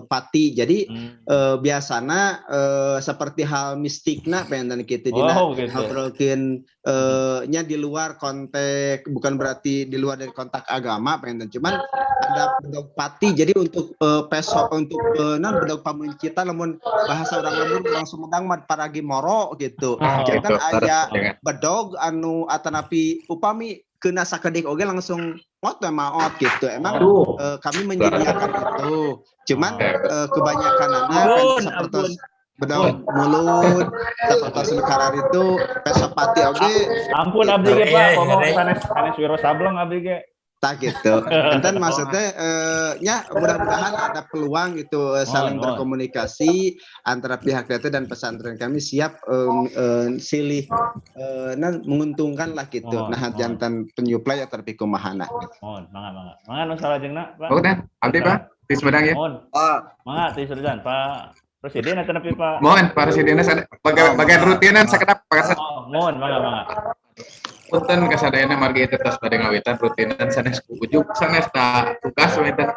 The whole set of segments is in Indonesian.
pati. Jadi biasana seperti hal mistikna pengen gitu ngobrolin nya di luar konteks, bukan berarti di luar dari kontak agama pengen, cuman ada bedog pati. Jadi untuk pesok untuk bedog pamuncita namun bahasa orang lembur orang Sumedang mah paragi moro gitu. Jadi kan aya bedog anu atanapi upami kena sakedik oge langsung maot gitu. Emang kami menyediakan itu. Cuman kebanyakan anak kan seperti bedog mulut, seperti selekarang itu pesopati oge. Ampun abdi ge Pak, ngomong sanes wiro sableng abdi ge. Tak gitu. Enten maksudnya ya mudah-mudahan ada peluang itu saling berkomunikasi antara pihak DT dan pesantren kami siap silih menguntungkan lah gitu. Nah jantan penyuplai atau pikumahana. Mangga nu salajengna Pak. Oke, abdi Pak di Sumedang ya. Mangga di Sumedang Pak Presiden atau napi Pak? Mohon Pak Presiden bagian rutinan sakedap Pak. Mohon mangga. Punten kasadayana margi eta tos bade ngawitan rutinan sanes ujug sanes tak tugas eta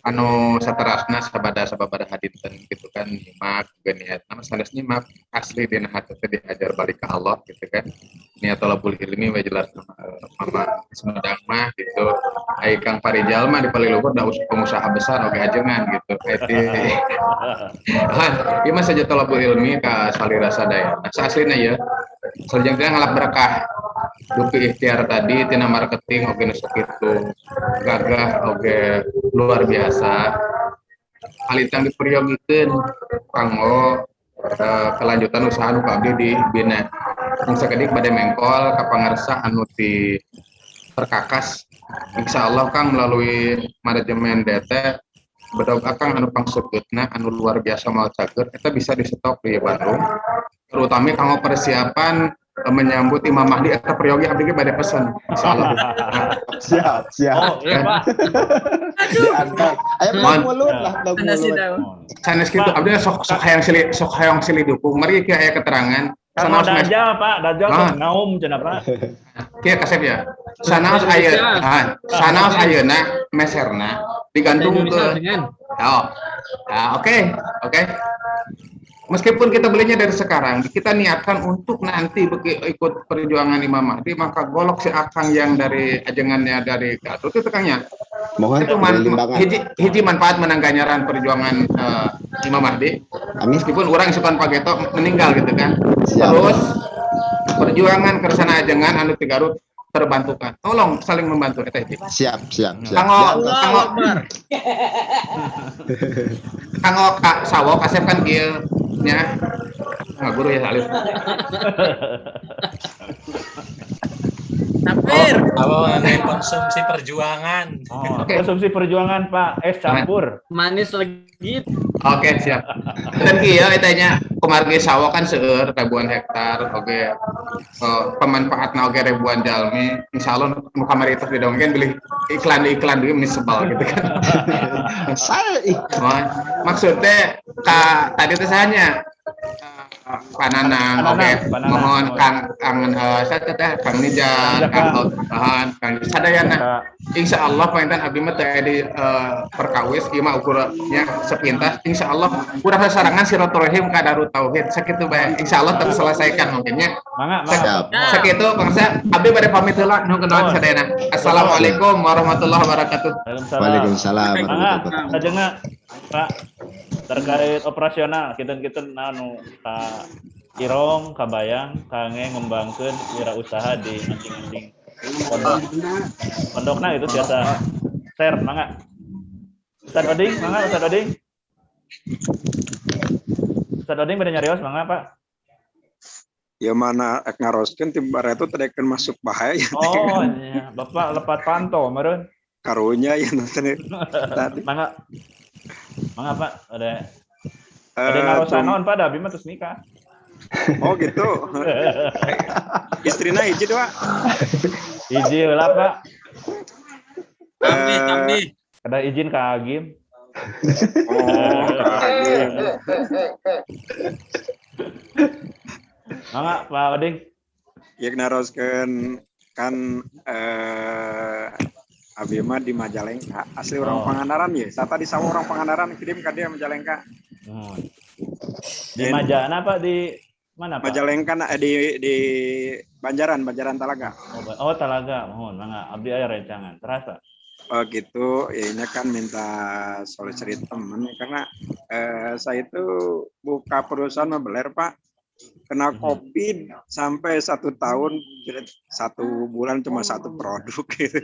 anu saterasna sabada hadinten gitu kan nyimak niat nama sanes nyimak asli dina hati teh diajar balik ke Allah gitu kan niat talabul ilmi we jelas mama Sumedang mah gitu ai Kang Farijal mah di Paliluhur da pengusaha besar oge ajengan gitu ieu mah saja talabul ilmi ka salira sadaya aslina ya sarjana ngalap berkah dupi ikhtiar tadi tina marketing oge nu sakitu gagah oge luar biasa halitang dipriogikeun kanggo kelanjutan usaha nu abdi di bina mung sakedik bade mengkol ka pangarsa anu ti terkakas insyaallah Kang melalui manajemen DT bedog akang anu pangsekeutna anu luar biasa mau cager eta bisa disetok di Bandung terutama kanggo persiapan menyambut Imam Mahdi atau periogi abdi bade pesen insyaallah. Siap. Oh, iya Pak. Diantar. Aya mulut lah, Sanes kitu abdi sok hayang silih dukung. Mari kieu aya keterangan. Sama Dajjal Pak, Dajjal ngaum cenah Pak. Kieu kasep ya. Sanaos ayeuna meserna digantungkeun. Oke. Meskipun kita belinya dari sekarang, kita niatkan untuk nanti ikut perjuangan Imam Mahdi, maka golok si akang yang dari ajengannya dari Garut itu Kangnya. Mohon itu hiji manfaat menang ganjaran perjuangan Imam Mahdi. Meskipun orang sukan pageto meninggal gitu kan. Terus perjuangan kersana ajengan anu ti Garut terbantukan. Tolong saling membantu eta hiji. Siap. Kanggo Kak Sawo kasep kan kieu nya ngaguru ya Alif. Hampir. Konsumsi perjuangan. Konsumsi perjuangan Pak, es campur. Manis lagi. Oke, siap. Dan kieu eta nya kumargi sawo kan seueur ribuan hektar oge pemanfaatna oge ribuan jalmi. Insyaallah nu kamari tos didongkeun beli iklan deui misebal gitu kan. Maksudnya tadi teh sahanya pananang oke mohon Kang Kang Nijan Kang sadayana insyaallah panjenengan abdi mah teh di perkawis ieu mah ukurannya sepintas insyaallah urang sasarangan silaturahim ka Darut Tauhid sakitu bae insyaallah terselesaikan mungkinnya sakitu bangsa abdi bade pamit heula nu kenaon sadayana assalamualaikum warahmatullahi wabarakatuh. Waalaikumsalam warahmatullahi wabarakatuh. Sajengna Pak terkait operasional kita anu ka Irong kabayang kange ngembangkeun wirausaha di anjing-anjing pondokna itu biasa share mangga Ustaz Oding bade nyarios mangga Pak. Ya mana ngaroskeun ti bareto teh masuk bahaya. Oh nya Bapak lepat panto meureun karunya ya nanti mangga Pak ada narosan naon Pak da abdi mah tos nikah. Oh gitu. Istrina hiji doa. Hiji heula Pak. Tambi. Ada izin ka Agim. Mangga Pak Oding. Ya naroskeun kan Abi mah di Majalengka, asli orang Pangandaran ya. Saya tadi sama orang Pangandaran kirim ke dia Majalengka. Di Majana Pak, di mana Pak? Majalengka di Banjaran Talaga. Oh Talaga, mohon mangga abdi aya rencangan. Terasa. Oh gitu, ya ini kan minta solid teman karena saya itu buka perusahaan membeler Pak. Kena COVID sampai 1 tahun, 1 bulan cuma 1 produk gitu.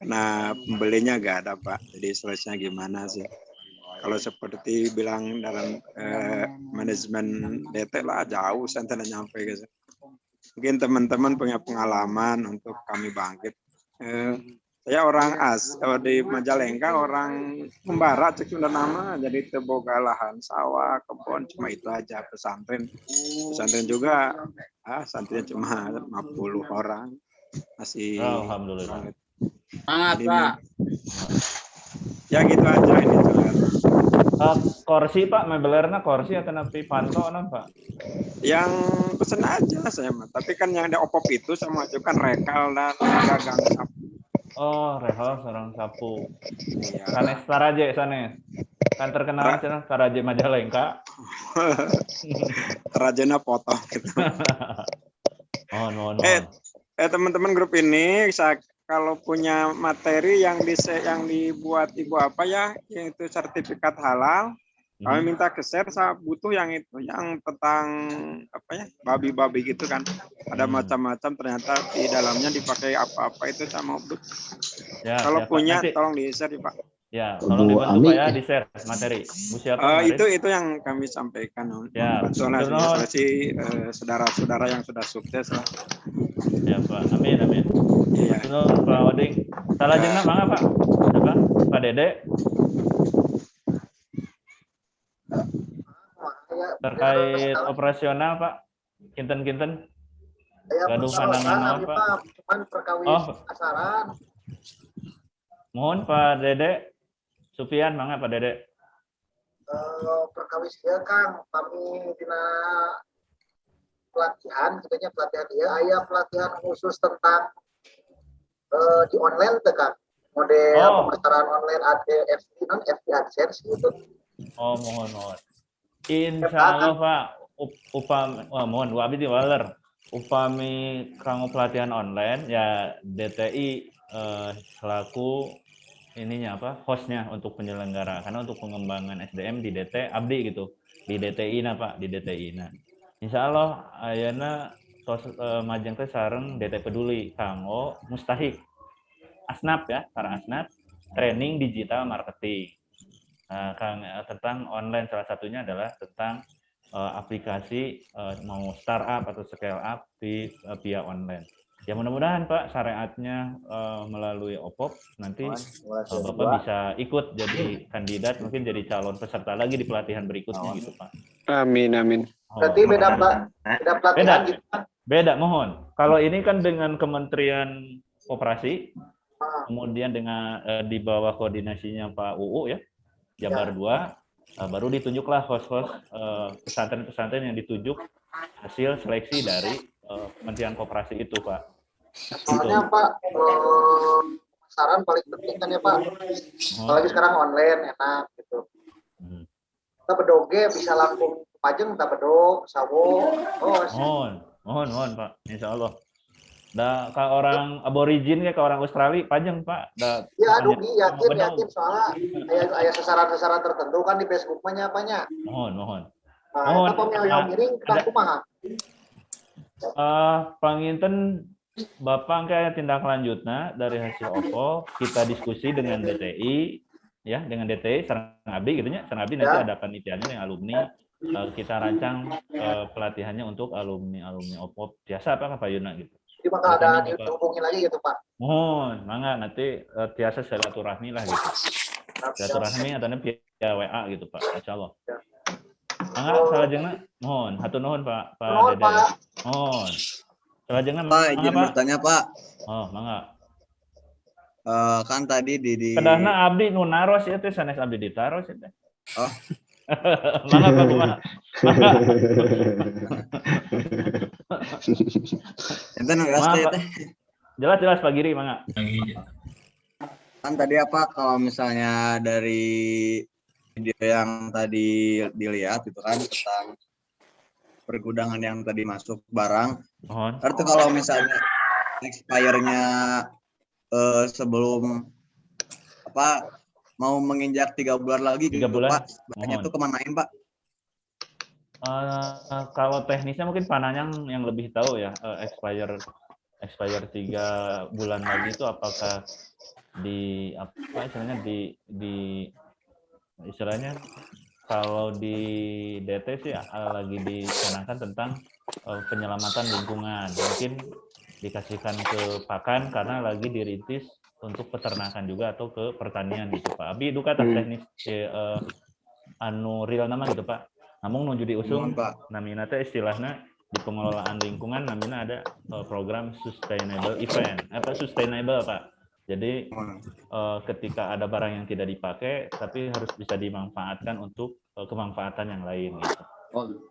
Nah pembelinya nggak ada Pak, jadi solusinya gimana sih? Kalau seperti bilang dalam manajemen DT lah jauh, saya tidak nyampe gitu. Mungkin teman-teman punya pengalaman untuk kami bangkit. Saya orang di Majalengka, orang Membara cek Sunda nama, jadi teboga lahan sawah, kebun, cuma itu aja. Pesantren juga, santrinya cuma 50 orang, masih. Alhamdulillah. Semangat Pak. Ya gitu aja ini juga. Kursi Pak, mebelerna kursi atau napi panto Pak? Yang pesen aja saya mah, tapi kan yang ada opop itu sama itu kan rekal dan dagang sapu. Oh, rehal seorang sapu. Iya. Sanes Taraje, sanes. Kan terkenal channel Taraje Majalengka. Tarajena potong gitu. Mohon. Teman-teman grup ini, kalau punya materi yang dibuat ibu apa ya, yaitu sertifikat halal, kami minta ke share. Saya butuh yang itu, yang tentang apa ya, babi-babi gitu kan. Ada macam-macam, ternyata di dalamnya dipakai apa-apa itu saya mau. Ya, kalau punya nanti tolong di share Pak. Ya, tolong dibantu Pak ya di share materi. Itu yang kami sampaikan. Ya, saudara-saudara yang sudah sukses lah. Ya Pak, amin. Iya. Pak Oding. Salah jenah mangga Pak. Apa? Pak Dede. Terkait operasional Pak, kinten gaduh pandangan Pak. Cuman perkawis asaran. Mohon Pak Dede, Supian mangga Pak Dede. Perkawis dia Kang, kami dina pelatihan dia, aya pelatihan khusus tentang di online Kang. Model pemasaran online FB AdSense gitu. Oh, mohon. Insya Allah Pak, mohon wabi di waler. Upami kanggo pelatihan online ya DTI selaku ininya hostnya untuk penyelenggara, karena untuk pengembangan SDM di DT abdi gitu di DTI Pak, di DTI Insya Allah ayana majeng teh sareng DT peduli kanggo mustahik asnap ya, para asnap training digital marketing. Tentang online, salah satunya adalah tentang aplikasi mau startup atau scale up di via online. Ya mudah-mudahan Pak syariatnya melalui OPOP nanti Bapak bisa ikut jadi kandidat, mungkin jadi calon peserta lagi di pelatihan berikutnya gitu Pak. Amin. Berarti beda pelatihan gitu Pak? Beda, mohon. Kalau ini kan dengan Kementerian Koperasi, kemudian dengan di bawah koordinasinya Pak UU ya. Jabar 2, baru ditunjuklah host-host pesantren-pesantren yang ditunjuk hasil seleksi dari Kementerian Koperasi itu Pak. Soalnya gitu. Pak, saran paling penting kan ya Pak, apalagi sekarang online enak gitu. Kita bedoge bisa langsung pajeng, kita bedog, sawo, mohon Pak, Insya Allah. Kalau orang aborigin ke orang Australia pajeng Pak. Ya aduh yakin soalnya ada sasaran tertentu kan di Facebook-nya apanya. Mohon. Nah, itu pemilihan miring kita kumaha. Panginten Bapak kayak tindak lanjutnya dari hasil OPO, kita diskusi dengan DTI ya, dengan DTI sareng abdi gitu nya. Sareng abdi nanti ada panitianya yang alumni. Kita rancang pelatihannya untuk alumni OPO. Biasa apa Pak Yuna gitu. Jadi bakal ada dihubungin lagi gitu Pak. Mohon, mangga nanti tiasa silaturahmi lah gitu. Silaturahmi atau via WA gitu Pak, Insya Allah. Mangga salajengna, mohon, hatur nuhun Pak Dede. Mohon. Salajengna Pak, izin bertanya Pak. Oh, mangga. Kan tadi di Kedahna abdi nu naros ya teh sanes abdi ditaros ya teh. Oh. Mangga Pak kumaha? Enten teh. Jelas Pak Giri mangga. Kan tadi apa kalau misalnya dari video yang tadi dilihat itu kan tentang pergudangan yang tadi masuk barang. Berarti kalau misalnya expire-nya sebelum apa mau menginjak 3 bulan lagi 3 gitu bulan. Pak, barangnya itu kemanain Pak? Kalau teknisnya mungkin Pananya yang lebih tahu ya, expire 3 bulan lagi itu apakah di apa istilahnya istilahnya kalau di DT sih lagi dicanangkan tentang penyelamatan lingkungan, mungkin dikasihkan ke pakan karena lagi dirintis untuk peternakan juga atau ke pertanian gitu Pak. Abi itu kata teknis anu real nama gitu Pak. Namun menuju diusung namina teh istilahnya di pengelolaan lingkungan namanya ada program sustainable event sustainable Pak. Jadi ketika ada barang yang tidak dipakai tapi harus bisa dimanfaatkan untuk kemanfaatan yang lain gitu.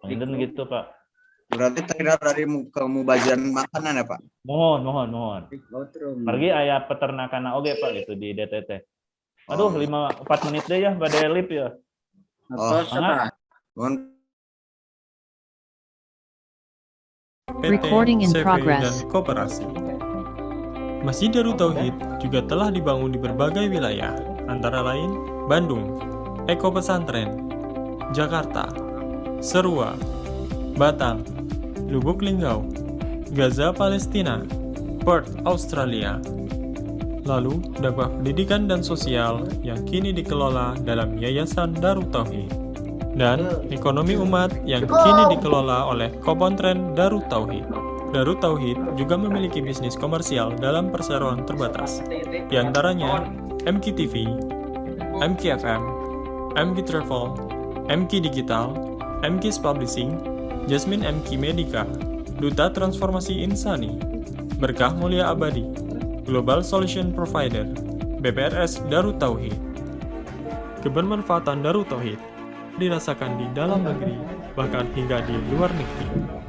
Mungkin gitu Pak. Berarti tidak dari kemubaziran makanan ya Pak? Mohon. Pergi aya peternakan oge Pak gitu di DTT. Aduh 4 menit deh ya badai lip ya. Recording in progress. Dan koperasi. Masjid Darut Tauhid juga telah dibangun di berbagai wilayah, antara lain Bandung, Eko Pesantren, Jakarta, Serua, Batang, Lubuk Linggau, Gaza Palestina, Perth Australia. Lalu dakwah pendidikan dan sosial yang kini dikelola dalam Yayasan Darut Tauhid. Dan ekonomi umat yang kini dikelola oleh Kopontren Darut Tauhid. Darut Tauhid juga memiliki bisnis komersial dalam perseroan terbatas, di antaranya MKTV, MKFM, MK Travel, MK Digital, MK's Publishing, Jasmine MK Medica, Duta Transformasi Insani, Berkah Mulia Abadi, Global Solution Provider, BPRS Darut Tauhid. Kebermanfaatan Darut Tauhid dirasakan di dalam negeri, bahkan hingga di luar negeri.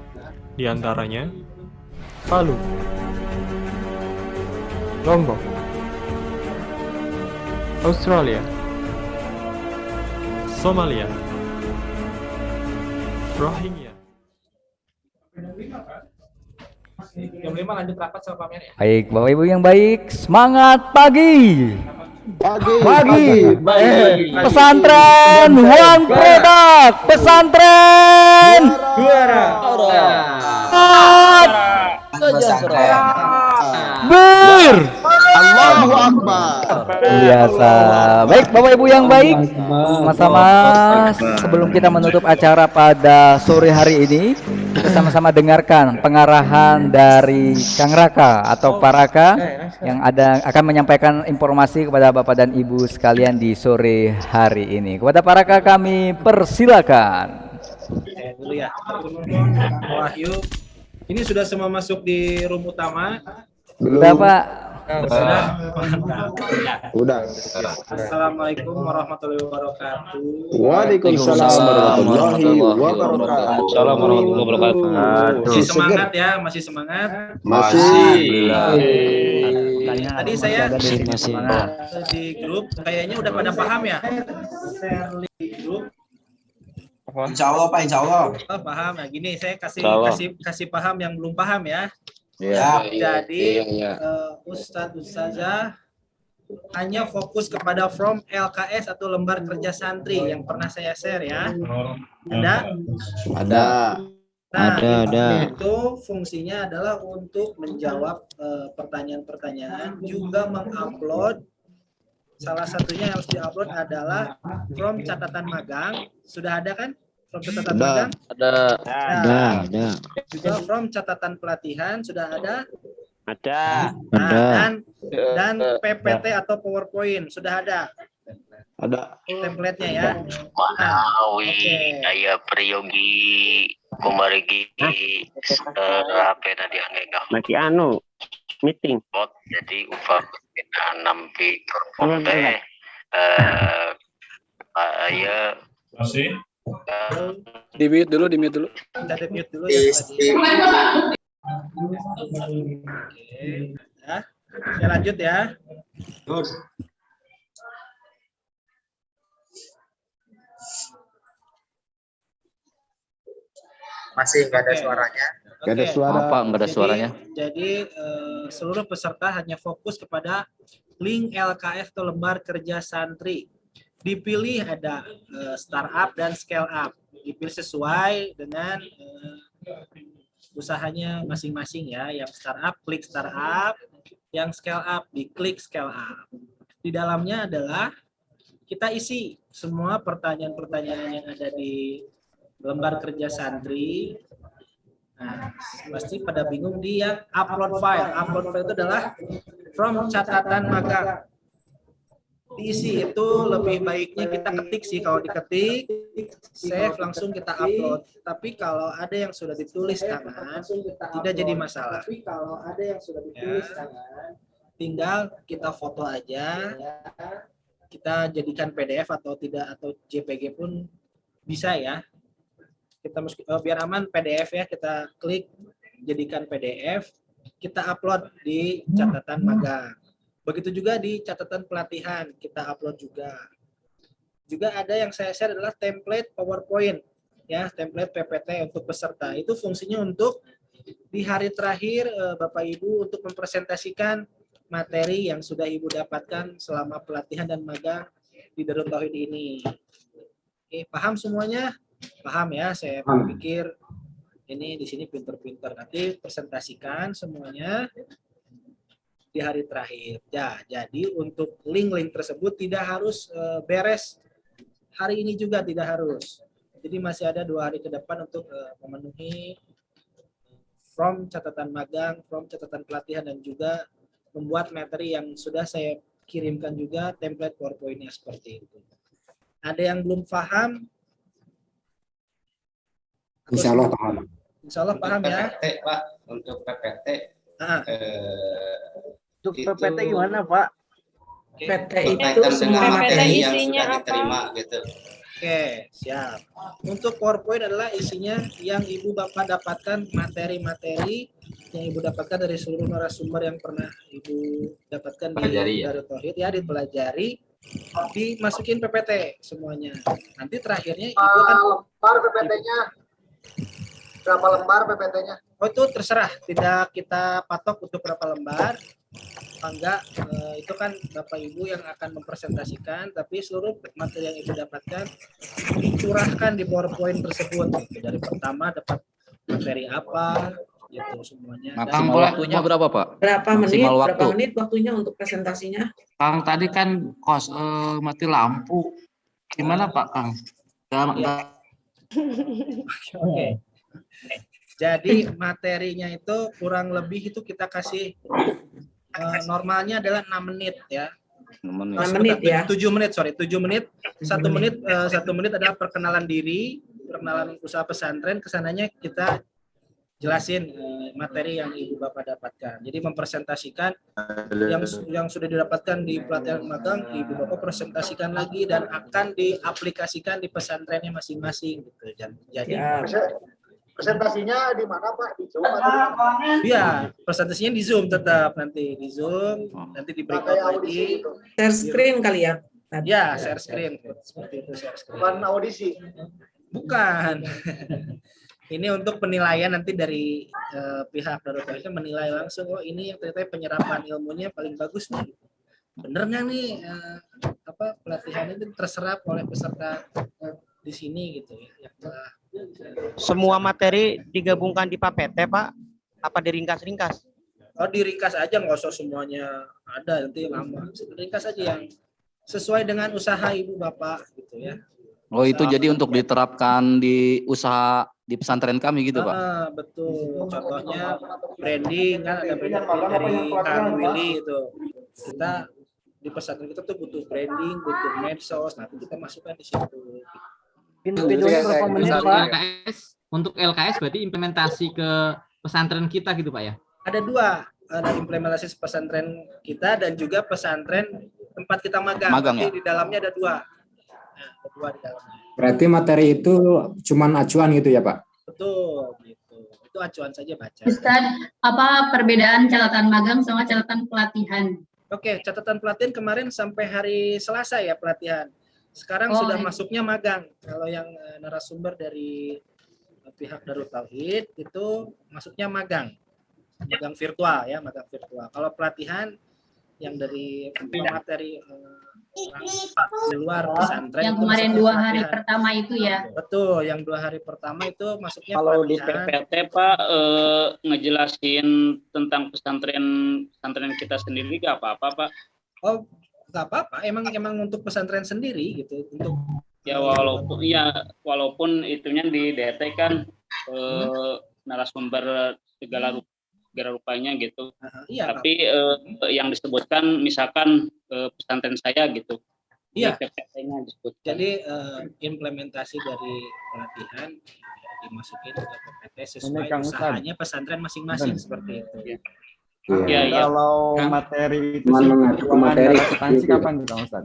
Di antaranya Palu, Lombok, Australia, Somalia, Rohingya. Jam 5 lanjut rapat sama pamer ya. Baik, Bapak Ibu yang baik, semangat pagi. Pesantren One Product, pesantren juara. Allahu Akbar. Biasa. Baik, Bapak Ibu yang baik, sama-sama sebelum kita menutup acara pada sore hari ini, kita sama-sama dengarkan pengarahan dari Kang Raka atau Pak Raka yang akan menyampaikan informasi kepada Bapak dan Ibu sekalian di sore hari ini. Kepada Pak Raka kami persilakan. Dulu ya. Wahyu. Ini sudah semua masuk di room utama. Sudah Pak. Udah. Assalamualaikum warahmatullahi wabarakatuh. Waalaikumsalam warahmatullahi wabarakatuh. Assalamualaikum warahmatullahi wabarakatuh. Masih semangat ya, masih semangat. Masih. Tadi saya di grup kayaknya udah pada paham ya. Share link di grup. Insya Allah Pak, insya Allah. Oh, paham ya. Gini saya kasih paham yang belum paham ya. Ya. Jadi Ustadz Ustazah hanya fokus kepada from LKS atau lembar kerja santri yang pernah saya share ya. Ada. Nah, itu fungsinya adalah untuk menjawab pertanyaan-pertanyaan, juga mengupload. Salah satunya yang harus diupload adalah from catatan magang. Sudah ada kan? From catatan magang? Ada. Juga from catatan pelatihan sudah ada? Ada. Dan PPT atau PowerPoint sudah ada? Ada. Template-nya ya. Manawi, aya Priyogi, Kumarigi, apa tadi angga? Maki anu meeting. Jadi upamina nampi perform teh aya masih di mute dulu. Kita di mute dulu ya. Oke. Ya. Saya lanjut ya. Masih nggak ada suaranya. Nggak ada suara. Apa nggak ada suaranya? Jadi seluruh peserta hanya fokus kepada link LKS atau lembar kerja santri. Dipilih ada startup dan scale up. Dipilih sesuai dengan usahanya masing-masing ya. Yang startup klik startup, yang scale up diklik scale up. Di dalamnya adalah kita isi semua pertanyaan-pertanyaan yang ada di lembar kerja santri. Nah, pasti pada bingung di yang upload file. Upload file itu adalah from catatan magang. Diisi itu lebih baiknya kita ketik sih, kalau diketik save langsung kita upload. Tapi kalau ada yang sudah ditulis tangan tidak jadi masalah. Tapi kalau ada yang sudah ditulis tangan tinggal kita foto aja. Kita jadikan PDF atau tidak atau JPG pun bisa ya. Kita biar aman PDF ya, kita klik jadikan PDF, kita upload di catatan magang. Begitu juga di catatan pelatihan kita upload juga. Juga ada yang saya share adalah template PowerPoint ya, template PPT untuk peserta. Itu fungsinya untuk di hari terakhir Bapak Ibu untuk mempresentasikan materi yang sudah Ibu dapatkan selama pelatihan dan magang di Darut Tauhid ini. Oke, paham semuanya? Paham ya, saya pikir ini di sini pinter-pinter. Nanti presentasikan semuanya di hari terakhir. Ya, jadi untuk link-link tersebut tidak harus beres hari ini juga, tidak harus. Jadi masih ada 2 hari ke depan untuk memenuhi from catatan magang, from catatan pelatihan, dan juga membuat materi yang sudah saya kirimkan juga template PowerPoint-nya seperti itu. Ada yang belum paham? Insya Allah paham. Insya Allah paham ya. PPT, Pak. Untuk PPT. Untuk PPT gimana, Pak? PT itu semua materi yang sudah diterima gitu. Oke, siap. Untuk PowerPoint adalah isinya yang Ibu Bapak dapatkan, materi-materi yang Ibu dapatkan dari seluruh narasumber yang pernah Ibu dapatkan di Darut Tauhid ya, dipelajari, dimasukin PPT semuanya. Nanti terakhirnya Ibu akan lembar PPT-nya. Berapa lembar PPT-nya? Oh, itu terserah, tidak kita patok untuk berapa lembar. Enggak, itu kan Bapak Ibu yang akan mempresentasikan, tapi seluruh materi yang Ibu dapatkan dicurahkan di PowerPoint tersebut. Dari pertama dapat materi apa, gitu semuanya. Maksimal waktunya berapa, Pak? Berapa menit waktunya untuk presentasinya? Kang, tadi kan mati lampu. Gimana Pak Kang? Oke. Jadi materinya itu kurang lebih itu kita kasih normalnya adalah 6 menit ya. 6 menit. 6 menit ya. 7 menit, sorry. 7 menit. 1 menit adalah perkenalan diri, perkenalan usaha pesantren. Kesananya kita jelasin materi yang Ibu Bapak dapatkan. Jadi mempresentasikan yang sudah didapatkan di pelatihan magang, Ibu Bapak presentasikan lagi dan akan diaplikasikan di pesantrennya masing-masing gitu. Jadi presentasinya di mana, Pak? Di Zoom atau di mana? Iya, presentasinya di Zoom tetap nanti di Zoom, nanti di breakout lagi. Share screen kali ya? Ya, share screen seperti itu, share screen. Bukan audisi. Bukan. Ini untuk penilaian nanti dari pihak Darut Tauhid menilai langsung, oh ini yang ternyata penyerapan ilmunya paling bagus nih. Bener nggak nih pelatihan itu terserap oleh peserta di sini gitu ya. Semua materi digabungkan di PPT, Pak? Apa diringkas-ringkas? Oh, diringkas aja, nggak usah semuanya ada, nanti lama. Ringkas aja yang sesuai dengan usaha Ibu Bapak gitu ya. Oh, itu jadi untuk diterapkan di usaha di pesantren kami gitu, Pak? Betul. Contohnya branding, kan ada branding dari Kang Willy itu. Kita di pesantren kita tuh butuh branding, butuh medsos, nanti kita masukkan di situ. Videonya berapa menit, Pak? Untuk LKS berarti implementasi ke pesantren kita gitu, Pak ya? Ada 2, ada implementasi pesantren kita dan juga pesantren tempat kita magang. Ya? Di dalamnya ada 2. Nah, ada 2 di dalamnya. Berarti materi itu cuman acuan gitu ya, Pak? Betul, gitu. Itu acuan saja baca. Ustaz, apa perbedaan catatan magang sama catatan pelatihan? Oke, catatan pelatihan kemarin sampai hari Selasa ya pelatihan. Sekarang sudah masuknya magang. Kalau yang narasumber dari pihak Darut Tauhid itu masuknya magang virtual ya, magang virtual. Kalau pelatihan yang dari materi di luar pesantren Yang itu kemarin masuknya 2 hari pelatihan. pertama itu ya. Betul, yang 2 hari pertama itu masuknya Kalau di pelatihan. PPT Pak ngejelasin tentang pesantren kita sendiri gak apa-apa Pak? Oh, nggak apa-apa. Emang untuk pesantren sendiri gitu. Untuk Ya walaupun itunya di DT kan narasumber segala rupanya gitu. Iya, tapi yang disebutkan misalkan pesantren saya gitu. Iya. PPT-nya disebutkan. Jadi implementasi dari pelatihan dimasukin ke PPT sesuai usahanya pesantren masing-masing seperti itu. Kalau materi itu materi kapan nih Kang Ustaz?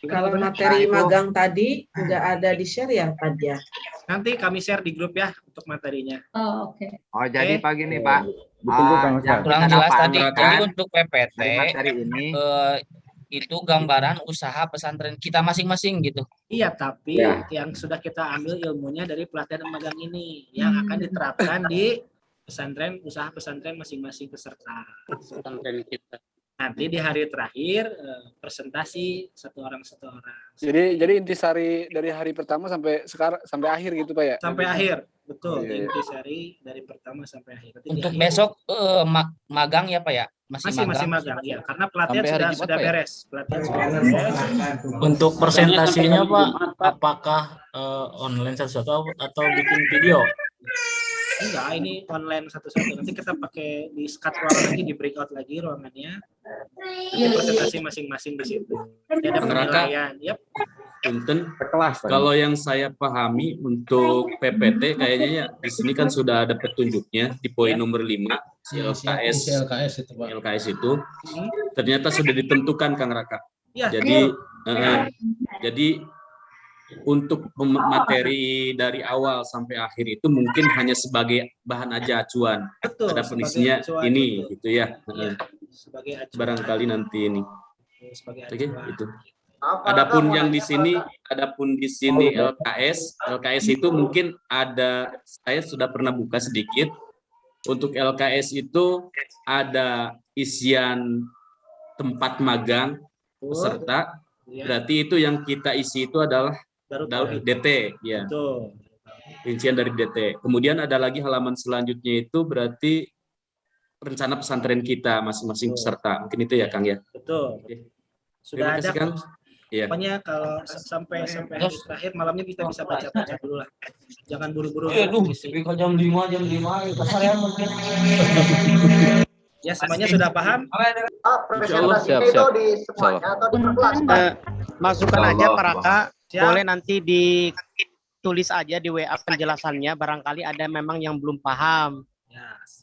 Kalau materi magang tadi nggak ada di share ya Pak ya? Nanti kami share di grup ya untuk materinya. Oh, oke. Oh, jadi pagi nih Pak. Kurang jelas tadi. Jadi untuk PPT materi ini itu gambaran usaha pesantren kita masing-masing gitu. Iya, tapi yang sudah kita ambil ilmunya dari pelatihan magang ini yang akan diterapkan di pesantren, usaha pesantren masing-masing peserta. Pesantren kita. Nanti di hari terakhir presentasi satu orang. Jadi intisari dari hari pertama sampai akhir gitu Pak ya? Sampai akhir, betul. Intisari dari pertama sampai akhir. Nanti untuk besok magang ya Pak ya? Masih magang ya, karena pelatihan sudah beres. Pelatihan sudah beres. Untuk presentasinya Pak, apakah online satu-satu atau bikin video? Enggak, ini online satu-satu. Nanti kita pakai di skat ruangan lagi, di breakout lagi ruangannya. Presentasi masing-masing di situ. Ada penilaian. Yep. Punten, kalau yang saya pahami untuk PPT kayaknya di sini kan sudah ada petunjuknya di poin nomor 5 LKS itu ternyata sudah ditentukan Kang Raka. Ya. Jadi untuk materi dari awal sampai akhir itu mungkin hanya sebagai bahan aja acuan. Betul, ada penisinya ini betul. gitu ya. Sebagai acuan. Barangkali nanti ini. Oke, itu. Adapun yang di sini, LKS itu mungkin ada, saya sudah pernah buka sedikit. Untuk LKS itu ada isian tempat magang peserta. Berarti itu yang kita isi itu adalah DT, ya. Betul. Rincian dari DT. Kemudian ada lagi halaman selanjutnya itu berarti rencana pesantren kita masing-masing peserta. Mungkin itu ya, Kang ya. Betul. Terima Sudah kasih, ada. Kang. Iya. Pokoknya kalau sampai hari terakhir malamnya kita bisa baca dulu lah. Jangan buru-buru. Jam 5 kesalahan mungkin. Ya, semuanya sudah paham? Presentasinya itu di semuanya atau di kelas? Masukkan aja Pak Raka. Boleh nanti ditulis aja di WA penjelasannya. Barangkali ada memang yang belum paham.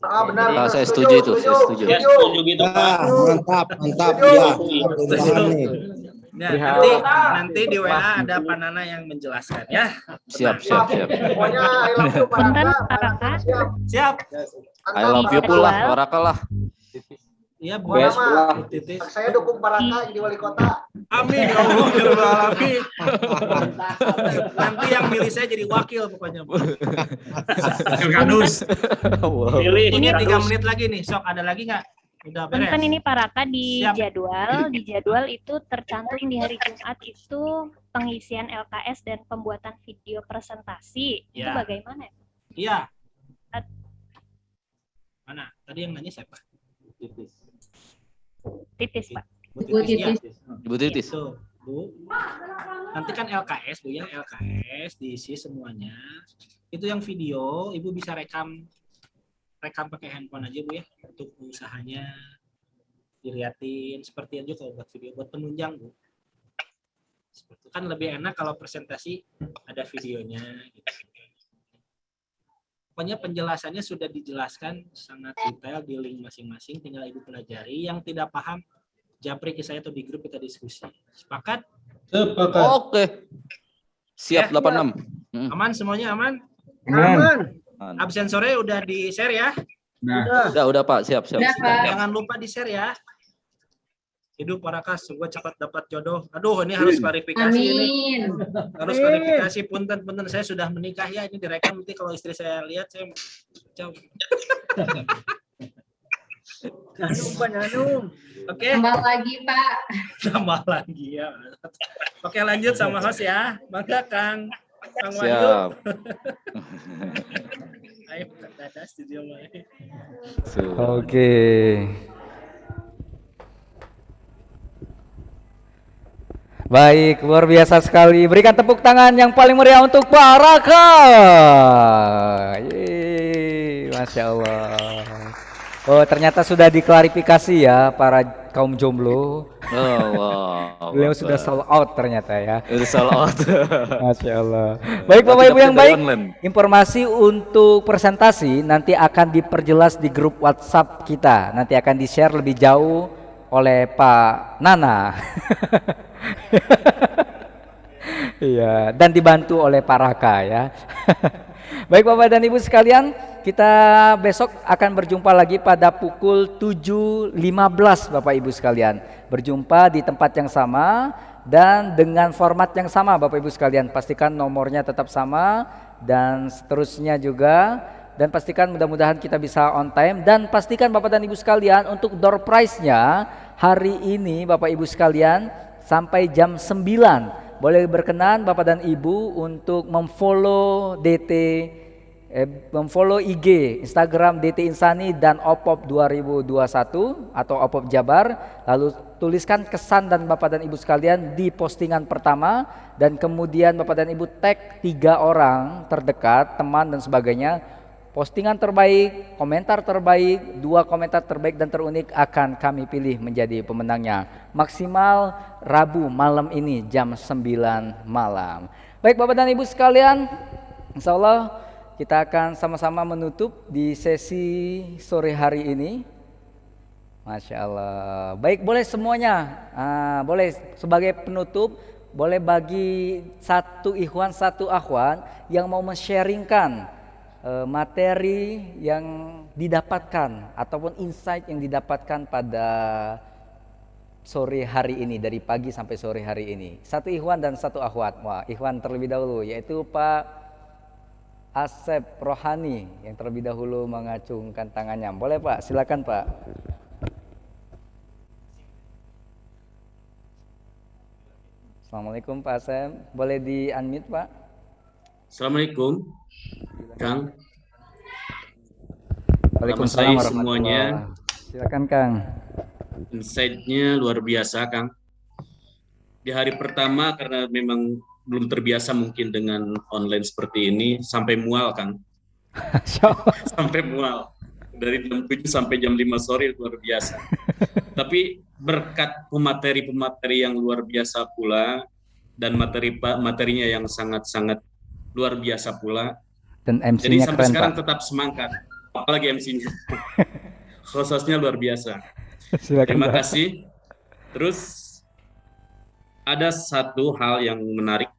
Benar. Saya setuju itu. Saya setuju. Ya, setuju gitu Pak. Mantap. Ya. Nanti di WA ada Pak Nana yang menjelaskan ya. Siap. Pokoknya I love you Pak Raka. Siap. I love you pula, Raka lah. Iya, Bu. Saya dukung Pak Raka jadi wali kota. Amin ya Allah. Nanti yang milih saya jadi wakil pokoknya. Kadus. Ini 3 menit lagi nih. Sok ada lagi nggak? Udah beres. Punten ini Pak Raka di jadwal itu tercantum di hari Jumat itu pengisian LKS dan pembuatan video presentasi. Itu bagaimana ya? Iya. Mana? Tadi yang nanya siapa? Titis Pak. Ibu Titis. Bu. Nanti kan LKS Bu ya, LKS diisi semuanya. Itu yang video, Ibu bisa rekam pakai handphone aja Bu ya, untuk usahanya dilihatin seperti itu. Kalau buat video buat penunjang Bu, seperti itu kan lebih enak kalau presentasi ada videonya gitu. Pokoknya penjelasannya sudah dijelaskan sangat detail di link masing-masing, tinggal Ibu pelajari. Yang tidak paham japri ke saya atau di grup kita diskusi. Sepakat? Sepakat. Oke. Siap ya. 86. Aman semuanya, aman? Aman. Absen sore udah di-share ya? Udah Pak, siap. Jangan lupa di-share ya. Hidup Parakas, semoga cepat dapat jodoh. Aduh, ini harus klarifikasi ini. Harus klarifikasi, punten saya sudah menikah ya, ini direkam nanti kalau istri saya lihat saya jauh. Hanum. Oke. Tambah lagi, Pak. Tambah lagi ya. Oke, lanjut sama host ya. Maka Kang Wahyu. Siap. Ayo, Dada studio mulai. Oke. Baik, luar biasa sekali. Berikan tepuk tangan yang paling meriah untuk Pak Raka. Yeay, Masya Allah. Oh, ternyata sudah diklarifikasi ya para kaum jomblo. Oh, wow. Beliau sudah sold out ternyata ya. Sudah sold out. Masya Allah. Baik Bapak Ibu yang baik, informasi untuk presentasi nanti akan diperjelas di grup WhatsApp kita. Nanti akan di-share lebih jauh oleh Pak Nana. Iya, dan dibantu oleh Pak Raka ya. Baik Bapak dan Ibu sekalian, kita besok akan berjumpa lagi pada pukul 7.15 Bapak Ibu sekalian. Berjumpa di tempat yang sama dan dengan format yang sama Bapak Ibu sekalian. Pastikan nomornya tetap sama dan seterusnya juga. Dan pastikan mudah-mudahan kita bisa on time. Dan pastikan Bapak dan Ibu sekalian untuk door prize-nya hari ini Bapak Ibu sekalian sampai jam 9. Boleh berkenan Bapak dan Ibu untuk memfollow memfollow IG Instagram DT Insani dan Opop 2021 atau Opop Jabar. Lalu tuliskan kesan dan Bapak dan Ibu sekalian di postingan pertama, dan kemudian Bapak dan Ibu tag 3 orang terdekat, teman dan sebagainya. Postingan terbaik, komentar terbaik, 2 komentar terbaik dan terunik akan kami pilih menjadi pemenangnya. Maksimal Rabu malam ini jam 9 malam. Baik Bapak dan Ibu sekalian, insya Allah kita akan sama-sama menutup di sesi sore hari ini. Masya Allah. Baik, boleh semuanya, boleh sebagai penutup, boleh bagi satu ikhwan, satu akhwan yang mau men-sharingkan materi yang didapatkan ataupun insight yang didapatkan pada sore hari ini, dari pagi sampai sore hari ini. Satu ikhwan dan satu akhwat. Wah, ikhwan terlebih dahulu yaitu Pak Asep Rohani yang terlebih dahulu mengacungkan tangannya. Boleh Pak, silakan Pak. Assalamualaikum Pak Asep, boleh di unmute Pak? Assalamualaikum Kang. Waalaikumsalam semuanya. Silakan Kang. Insight-nya luar biasa Kang. Di hari pertama karena memang belum terbiasa mungkin dengan online seperti ini, sampai mual Kang. Sampai mual. Dari jam 7 sampai jam 5 sore luar biasa. Tapi berkat pemateri-pemateri yang luar biasa pula dan materinya yang sangat-sangat luar biasa pula. Dan MC-nya jadi sampai keren, sekarang Pak. tetap semangat. Apalagi MC-nya. Khususnya luar biasa. Silakan, Terima Pak. kasih. Terus ada satu hal yang menarik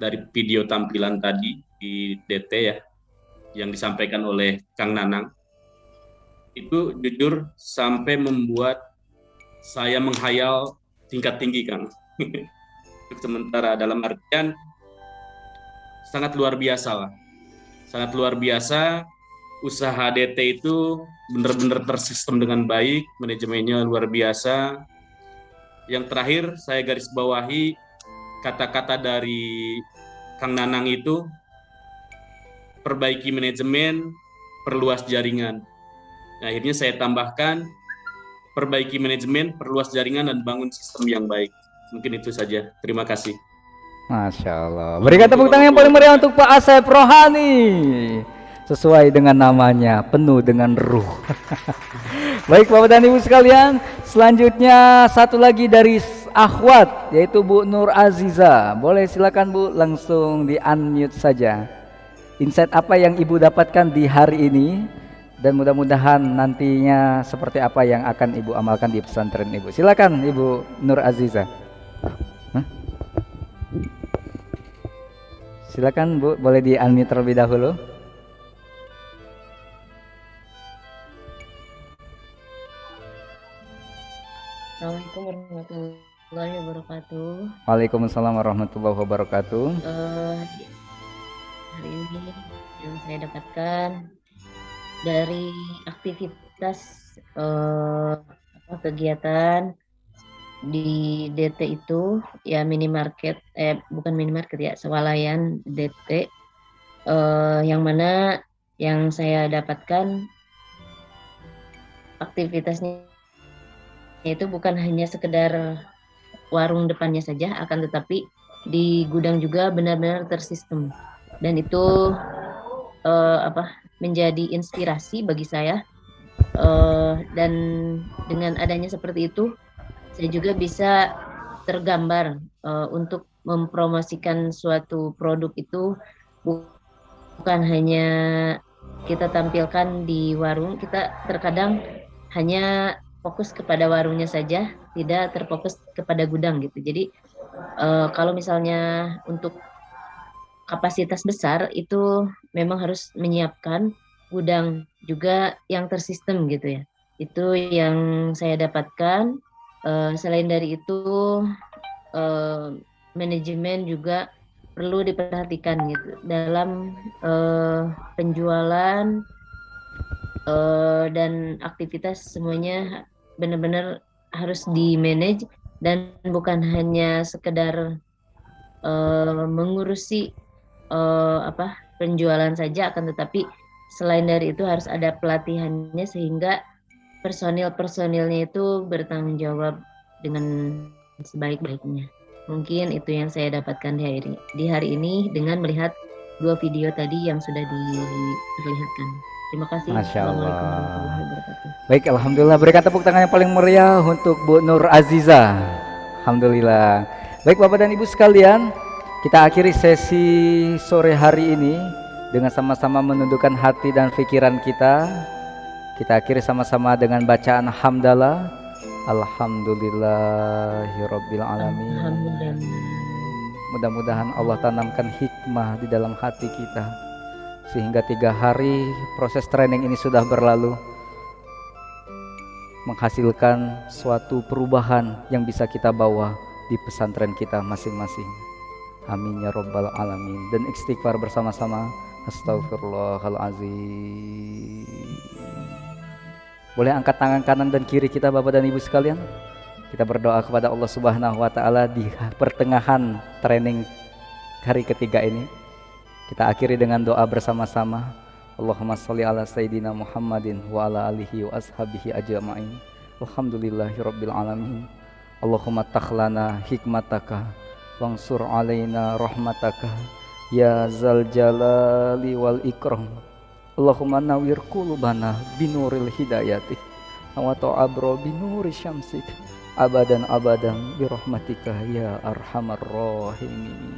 dari video tampilan tadi di DT ya, yang disampaikan oleh Kang Nanang. Itu jujur sampai membuat saya menghayal tingkat tinggi Kang. Sementara dalam artian sangat luar biasa lah. Sangat luar biasa, usaha DT itu benar-benar tersistem dengan baik, manajemennya luar biasa. Yang terakhir saya garis bawahi kata-kata dari Kang Nanang itu, perbaiki manajemen, perluas jaringan. Nah, akhirnya saya tambahkan, perbaiki manajemen, perluas jaringan, dan bangun sistem yang baik. Mungkin itu saja. Terima kasih. Masya Allah. Berikan tepuk tangan yang paling meriah untuk Pak Asep Rohani. Sesuai dengan namanya, penuh dengan ruh. Baik Bapak dan Ibu sekalian, selanjutnya satu lagi dari akhwat, yaitu Bu Nur Aziza. Boleh silakan Bu, langsung di unmute saja. Insight apa yang Ibu dapatkan di hari ini, dan mudah-mudahan nantinya seperti apa yang akan Ibu amalkan di pesantren Ibu. Silakan Ibu Nur Aziza. Silakan Bu, boleh di unmute terlebih dahulu. Assalamualaikum Assalamualaikum warahmatullahi wabarakatuh. Waalaikumsalam warahmatullahi wabarakatuh. Hari ini yang saya dapatkan dari aktivitas kegiatan di DT itu ya minimarket, bukan minimarket ya, swalayan DT, yang mana yang saya dapatkan aktivitasnya itu bukan hanya sekedar warung depannya saja, akan tetapi di gudang juga benar-benar tersistem, dan itu menjadi inspirasi bagi saya, dan dengan adanya seperti itu saya juga bisa tergambar untuk mempromosikan suatu produk itu bukan hanya kita tampilkan di warung, kita terkadang hanya fokus kepada warungnya saja, tidak terfokus kepada gudang gitu. Jadi kalau misalnya untuk kapasitas besar itu memang harus menyiapkan gudang juga yang tersistem gitu ya. Itu yang saya dapatkan. Selain dari itu manajemen juga perlu diperhatikan gitu dalam penjualan dan aktivitas, semuanya benar-benar harus di-manage dan bukan hanya sekedar mengurusi penjualan saja, akan tetapi selain dari itu harus ada pelatihannya sehingga personil-personilnya itu bertanggung jawab dengan sebaik-baiknya. Mungkin itu yang saya dapatkan di hari ini dengan melihat 2 video tadi yang sudah diperlihatkan. Terima kasih. Masya Assalamualaikum Allah. warahmatullahi wabarakatuh. Baik, alhamdulillah, berikan tepuk tangan yang paling meriah untuk Bu Nur Aziza. Alhamdulillah. Baik Bapak dan Ibu sekalian, kita akhiri sesi sore hari ini dengan sama-sama menundukkan hati dan pikiran kita. Kita akhiri sama-sama dengan bacaan hamdalah. Alhamdulillahirabbil alamin. Mudah-mudahan Allah tanamkan hikmah di dalam hati kita, sehingga 3 hari proses training ini sudah berlalu, menghasilkan suatu perubahan yang bisa kita bawa di pesantren kita masing-masing. Amin ya rabbal alamin. Dan istighfar bersama-sama. Astagfirullahalazim. Boleh angkat tangan kanan dan kiri kita Bapak dan Ibu sekalian. Kita berdoa kepada Allah Subhanahu wa taala di pertengahan training hari ketiga ini. Kita akhiri dengan doa bersama-sama. Allahumma sholli ala sayyidina Muhammadin wa ala alihi wa ashabihi ajma'in. Alhamdulillahirabbil alamin. Allahumma takhlana hikmataka wansur alaina rahmataka ya zal jalali wal ikram. Allahumma nawwir qulubana binuril hidayati wa ta'abro binuri syamsik abadan birahmatika ya arhamar rahimin.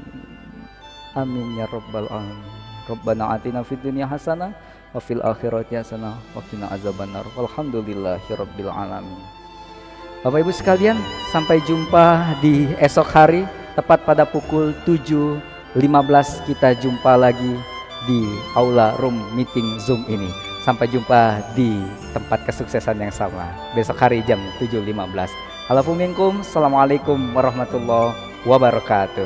Amin ya rabbal alamin. Rabbana atina fid dunya hasanah wa fil akhirati hasanah wa qina azabannar. Walhamdulillahirabbil alamin. Bapak Ibu sekalian, sampai jumpa di esok hari tepat pada pukul 7.15 kita jumpa lagi di aula room meeting Zoom ini. Sampai jumpa di tempat kesuksesan yang sama besok hari jam 7.15. Alafu minkum. Assalamualaikum warahmatullahi wabarakatuh.